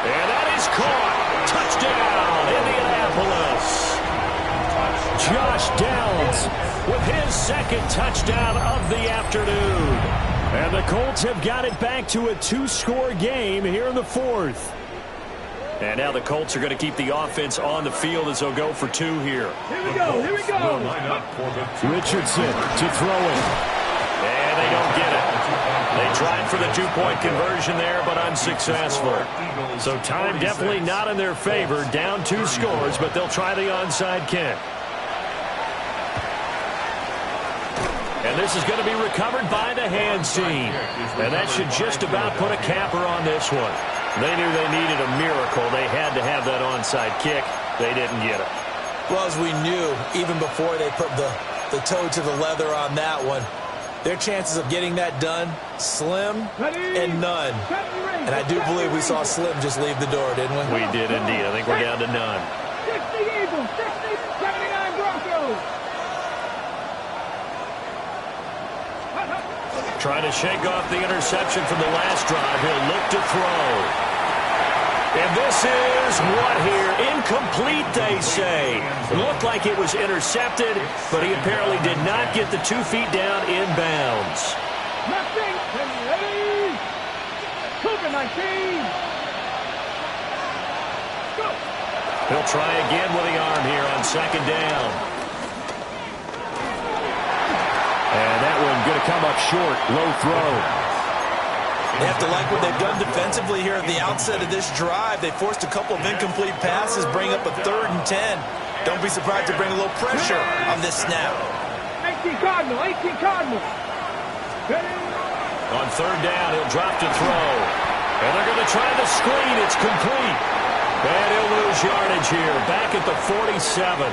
[SPEAKER 2] And that is caught. Touchdown, Indianapolis. Josh Downs with his 2nd touchdown of the afternoon. And the Colts have got it back to a 2-score game here in the 4th. And now the Colts are going to keep the offense on the field as they'll go for 2 here.
[SPEAKER 1] Here we go.
[SPEAKER 2] Richardson to throw it. And they don't get it. They tried for the 2-point conversion there, but unsuccessful. So time definitely not in their favor. Down 2 scores, but they'll try the onside kick. And this is going to be recovered by the hands team. And that should just about put a capper on this one. They knew they needed a miracle. They had to have that onside kick. They didn't get it.
[SPEAKER 4] Well, as we knew, even before they put the toe to the leather on that one, their chances of getting that done, slim and none. And I do believe we saw Slim just leave the door, didn't we?
[SPEAKER 2] We did indeed. I think we're down to none.
[SPEAKER 1] 60 Eagles, 60, 79 Broncos.
[SPEAKER 2] Trying to shake off the interception from the last drive. He'll look to throw. And this is what here? Incomplete, they say. Looked like it was intercepted, but he apparently did not get the 2 feet down in bounds.
[SPEAKER 1] Nothing. Ready. COVID-19. Go.
[SPEAKER 2] He'll try again with the arm here on second down. And that one going to come up short. Low throw.
[SPEAKER 4] They have to like what they've done defensively here at the outset of this drive. They forced a couple of incomplete passes, bring up a 3rd and 10. Don't be surprised to bring a little pressure on this snap.
[SPEAKER 1] 18 Cardinal, 18 Cardinal.
[SPEAKER 2] On third down, he'll drop to throw. And they're going to try the screen. It's complete. And he'll lose yardage here. Back at the 47.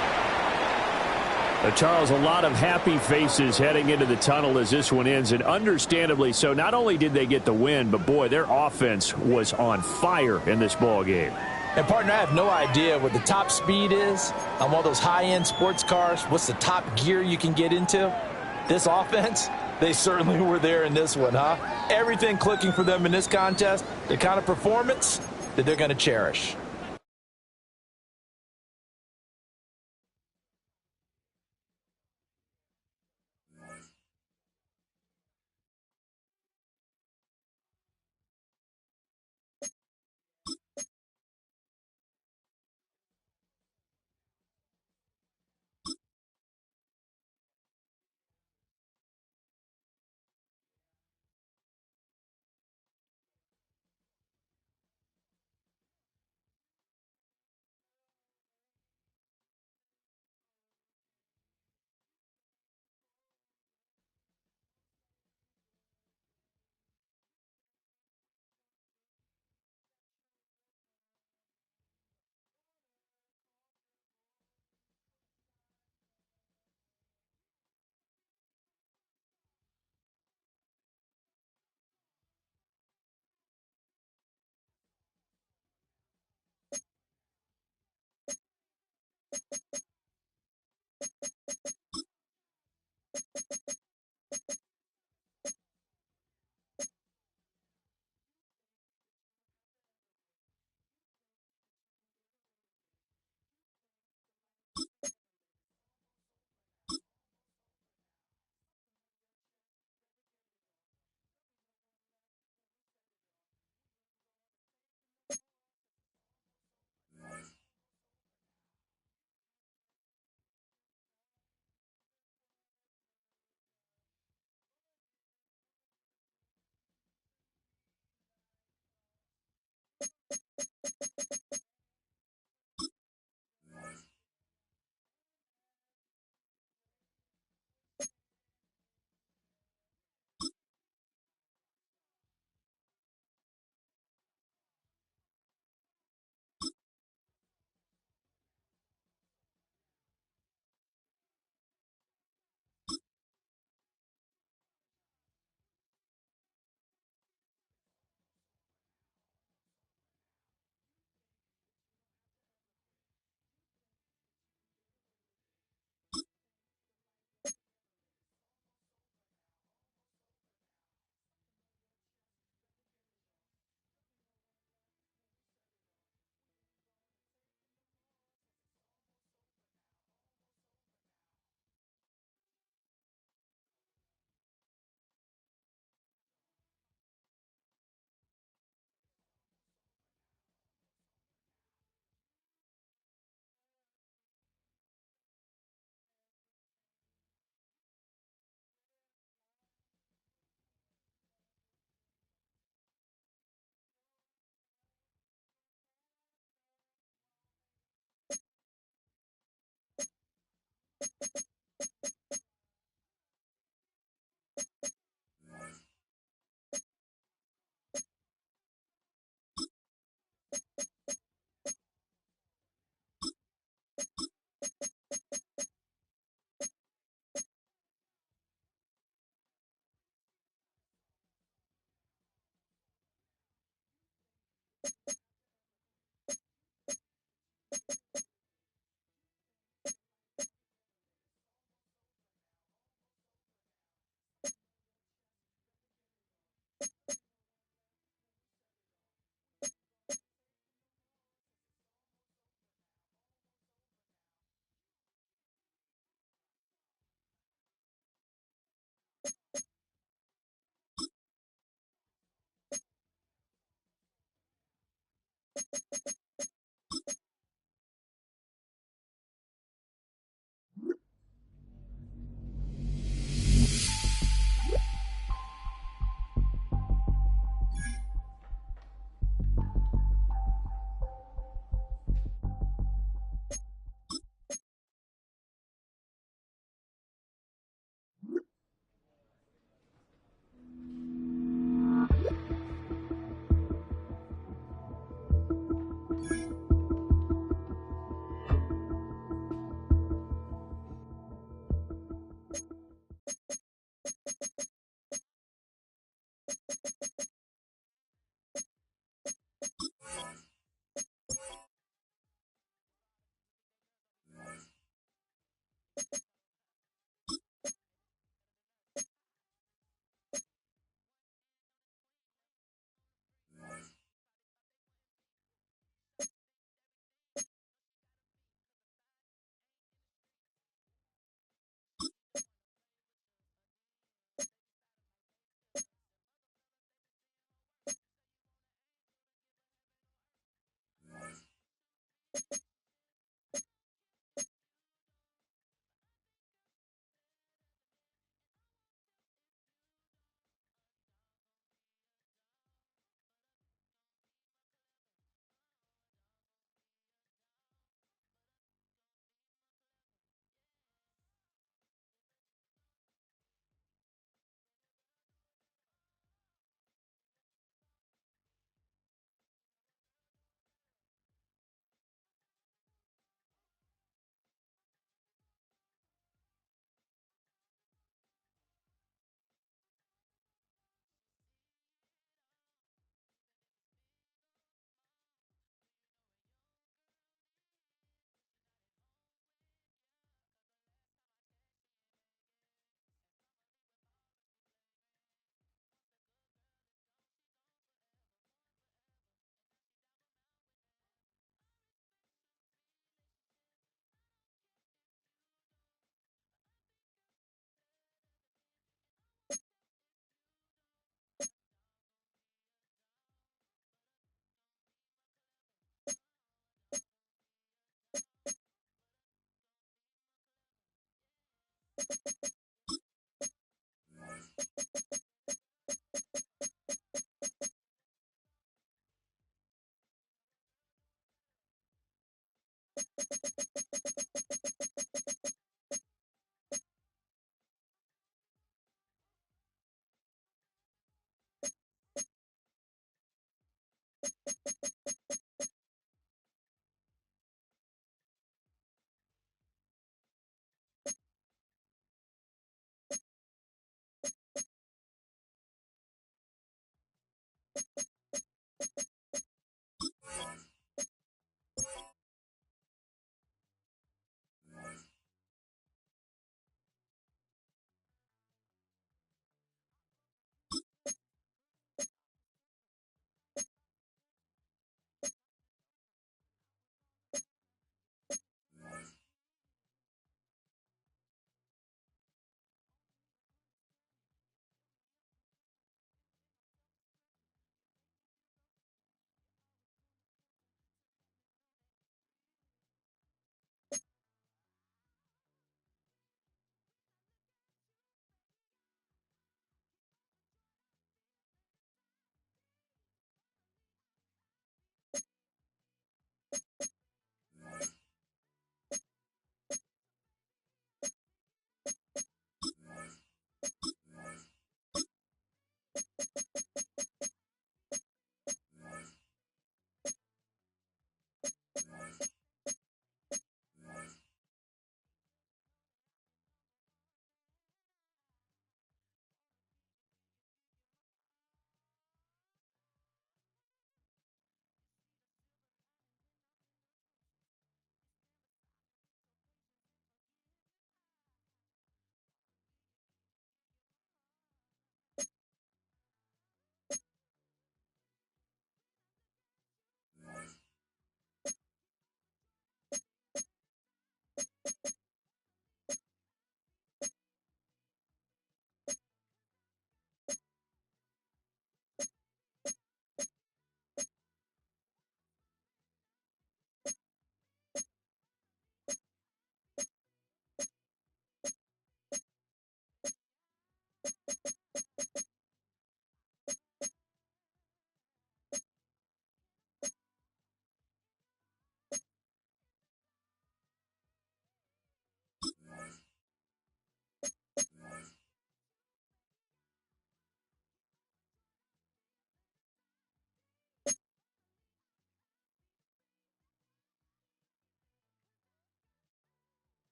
[SPEAKER 5] Charles, a lot of happy faces heading into the tunnel as this one ends, and understandably so. Not only did they get the win, but, boy, their offense was on fire in this ball game.
[SPEAKER 4] And, partner, I have no idea what the top speed is on one of those high-end sports cars. What's the top gear you can get into? This offense, they certainly were there in this one, huh? Everything clicking for them in this contest, the kind of performance that they're going to cherish.